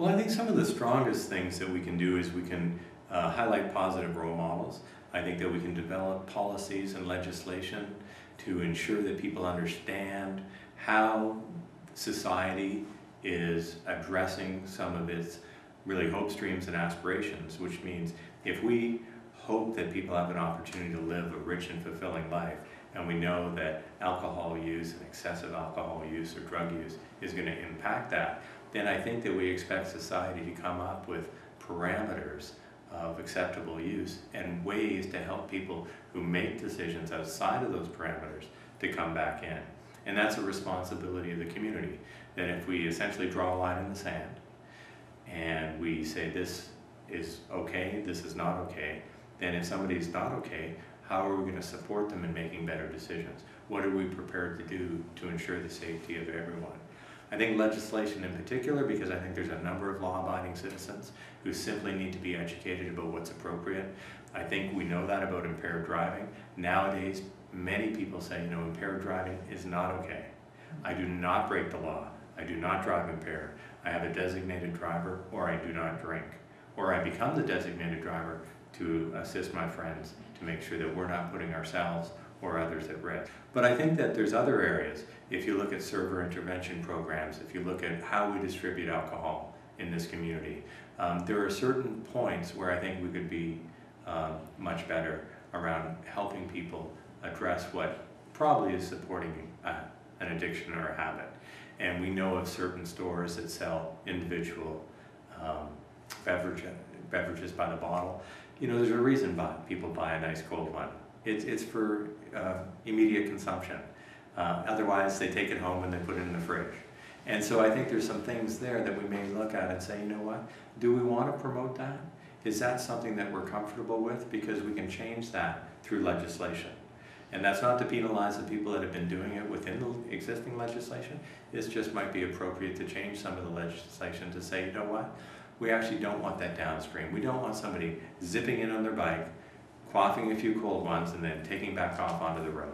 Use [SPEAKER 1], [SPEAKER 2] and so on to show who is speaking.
[SPEAKER 1] Well, I think some of the strongest things that we can do is we can highlight positive role models. I think that we can develop policies and legislation to ensure that people understand how society is addressing some of its really hopes, dreams, and aspirations, which means if we hope that people have an opportunity to live a rich and fulfilling life, and we know that alcohol use and excessive alcohol use or drug use is going to impact that, then I think that we expect society to come up with parameters of acceptable use and ways to help people who make decisions outside of those parameters to come back in. And that's a responsibility of the community, that if we essentially draw a line in the sand and we say this is okay, this is not okay, then if somebody's not okay, how are we going to support them in making better decisions? What are we prepared to do to ensure the safety of everyone? I think legislation in particular, because I think there's a number of law-abiding citizens who simply need to be educated about what's appropriate. I think we know that about impaired driving. Nowadays, many people say, impaired driving is not okay. I do not break the law. I do not drive impaired. I have a designated driver, or I do not drink. Or I become the designated driver to assist my friends to make sure that we're not putting ourselves or others at risk. But I think that there's other areas. If you look at server intervention programs, if you look at how we distribute alcohol in this community, there are certain points where I think we could be much better around helping people address what probably is supporting an addiction or a habit. And we know of certain stores that sell individual beverages by the bottle. There's a reason people buy a nice cold one. It's for immediate consumption. Otherwise, they take it home and they put it in the fridge. And so I think there's some things there that we may look at and say, you know what, do we want to promote that? Is that something that we're comfortable with? Because we can change that through legislation. And that's not to penalize the people that have been doing it within the existing legislation. It just might be appropriate to change some of the legislation to say, you know what, we actually don't want that downstream. We don't want somebody zipping in on their bike, quaffing a few cold ones, and then taking back off onto the road.